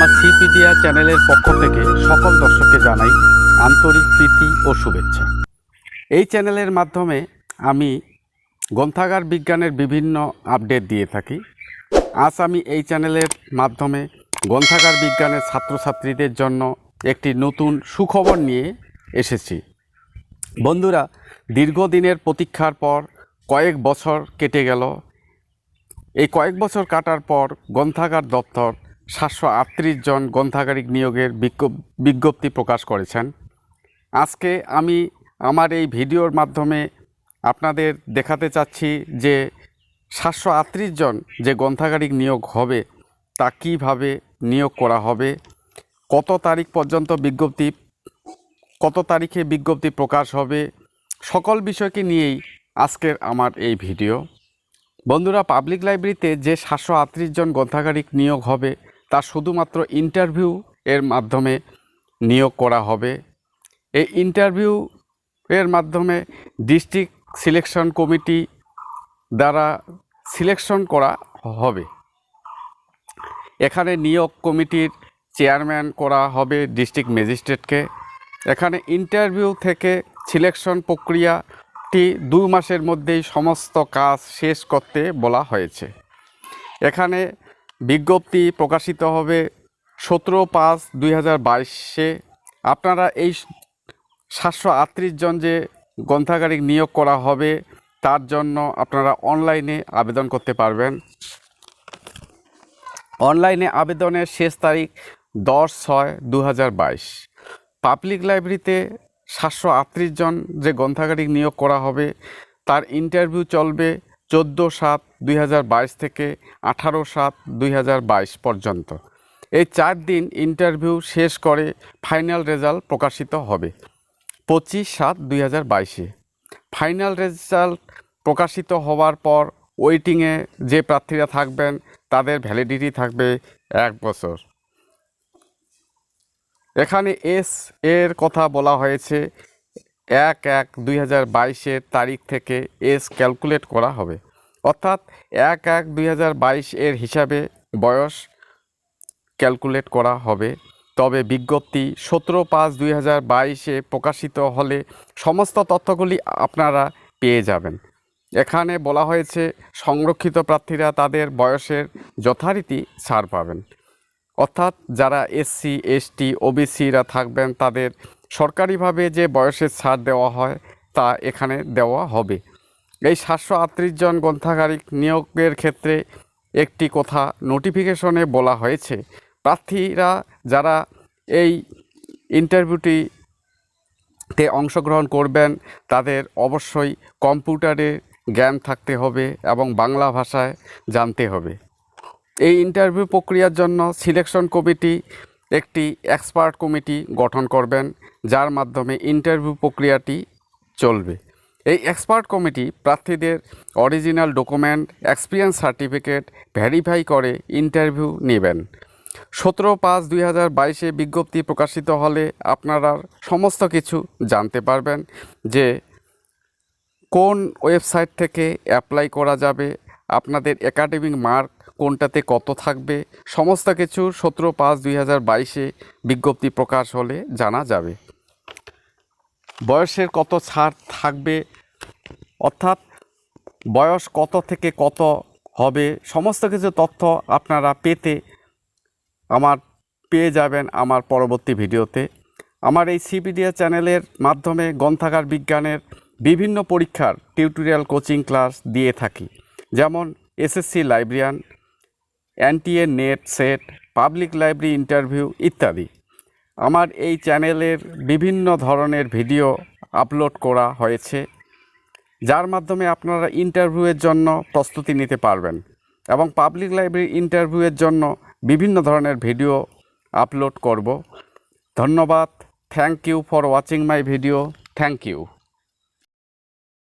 আমার সিপিডিয়া চ্যানেলের পক্ষ থেকে সকল দর্শককে জানাই আন্তরিক প্রীতি ও শুভেচ্ছা। এই চ্যানেলের মাধ্যমে আমি গ্রন্থাগার বিজ্ঞানের বিভিন্ন আপডেট দিয়ে থাকি। আজ আমি এই চ্যানেলের মাধ্যমে গ্রন্থাগার বিজ্ঞানের ছাত্রছাত্রীদের জন্য একটি নতুন সুখবর নিয়ে এসেছি। বন্ধুরা, দীর্ঘদিনের প্রতীক্ষার পর কয়েক বছর কেটে গেল। এই কয়েক বছর কাটার পর গ্রন্থাগার দপ্তর 738 জন গ্রন্থাগারিক নিয়োগের বিজ্ঞপ্তি প্রকাশ করেছেন। আজকে আমি আমার এই ভিডিওর মাধ্যমে আপনাদের দেখাতে চাচ্ছি যে 738 জন যে গ্রন্থাগারিক নিয়োগ হবে তা কিভাবে নিয়োগ করা হবে, কত তারিখ পর্যন্ত কত তারিখে বিজ্ঞপ্তি প্রকাশ হবে, সকল বিষয়কে নিয়েই আজকের আমার এই ভিডিও। বন্ধুরা, পাবলিক লাইব্রেরিতে যে 738 জন গ্রন্থাগারিক নিয়োগ হবে তা শুধুমাত্র ইন্টারভিউ এর মাধ্যমে নিয়োগ করা হবে। এই ইন্টারভিউ এর মাধ্যমে ডিস্ট্রিক্ট সিলেকশন কমিটি দ্বারা সিলেকশন করা হবে। এখানে নিয়োগ কমিটির চেয়ারম্যান করা হবে ডিস্ট্রিক্ট ম্যাজিস্ট্রেটকে। এখানে ইন্টারভিউ থেকে সিলেকশন প্রক্রিয়াটি 2 মাসের মধ্যেই সমস্ত কাজ শেষ করতে বলা হয়েছে। এখানে বিজ্ঞপ্তি প্রকাশিত হবে 17/5/2022-এ। আপনারা এই 738 জন যে গ্রন্থাগারিক নিয়োগ করা হবে তার জন্য আপনারা অনলাইনে আবেদন করতে পারবেন। অনলাইনে আবেদনের শেষ তারিখ 10/6/2022। পাবলিক লাইব্রেরিতে 738 জন যে গ্রন্থাগারিক নিয়োগ করা হবে তার ইন্টারভিউ চলবে 14/7/2022 থেকে 18/7/2022 পর্যন্ত। এই 4 দিন ইন্টারভিউ শেষ করে ফাইনাল রেজাল্ট প্রকাশিত হবে 25/7/2022-এ। ফাইনাল রেজাল্ট প্রকাশিত হওয়ার পর ওয়েটিংয়ে যে প্রার্থীরা থাকবেন তাদের ভ্যালিডিটি থাকবে 1 বছর। এখানে এর কথা বলা হয়েছে 1/1/2022-এর তারিখ থেকে ক্যালকুলেট করা হবে, অর্থাৎ 1/1/2022 এর হিসাবে বয়স ক্যালকুলেট করা হবে। তবে বিজ্ঞপ্তি 17/5/2022-এ প্রকাশিত হলে সমস্ত তথ্যগুলি আপনারা পেয়ে যাবেন। এখানে বলা হয়েছে সংরক্ষিত প্রার্থীরা তাদের বয়সের যথারীতি ছাড় পাবেন, অর্থাৎ যারা SC ST OBC-রা থাকবেন তাদের সরকারিভাবে যে বয়সের ছাড় দেওয়া হয় তা এখানে দেওয়া হবে। এই 738 জন গ্রন্থাগারিক নিয়োগের ক্ষেত্রে একটি কথা নোটিফিকেশনে বলা হয়েছে, প্রার্থীরা যারা এই ইন্টারভিউটিতে অংশগ্রহণ করবেন তাদের অবশ্যই কম্পিউটারের জ্ঞান থাকতে হবে এবং বাংলা ভাষায় জানতে হবে। এই ইন্টারভিউ প্রক্রিয়ার জন্য সিলেকশন কমিটি একটি এক্সপার্ট কমিটি গঠন করবেন, যার মাধ্যমে ইন্টারভিউ প্রক্রিয়াটি চলবে। এই এক্সপার্ট কমিটি প্রার্থীদের original document, experience certificate verify করে ইন্টারভিউ নেবেন। 17/5/2022-এ বিজ্ঞপ্তি প্রকাশিত হলে আপনারা সমস্ত কিছু জানতে পারবেন যে কোন ওয়েবসাইট থেকে অ্যাপ্লাই করা যাবে, আপনাদের একাডেমিক মার্ক কোনটাতে কত থাকবে, সমস্ত কিছু 17/5/2022-এ বিজ্ঞপ্তি প্রকাশ হলে জানা যাবে। বয়সের কত ছাড় থাকবে, অর্থাৎ বয়স কত থেকে কত হবে, সমস্ত কিছু তথ্য আপনারা পেয়ে যাবেন আমার পরবর্তী ভিডিওতে। আমার এই সিপিডিয়া চ্যানেলের মাধ্যমে গ্রন্থাগার বিজ্ঞানের বিভিন্ন পরীক্ষার টিউটোরিয়াল কোচিং ক্লাস দিয়ে থাকি, যেমন SSC librarian, NTA net set, public library interview ইত্যাদি। আমার এই চ্যানেলের বিভিন্ন ধরনের ভিডিও আপলোড করা হয়েছে, যার মাধ্যমে আপনারা ইন্টারভিউয়ের জন্য প্রস্তুতি নিতে পারবেন এবং পাবলিক লাইব্রেরি ইন্টারভিউয়ের জন্য বিভিন্ন ধরনের ভিডিও আপলোড করব। ধন্যবাদ। Thank you for watching my video. Thank you.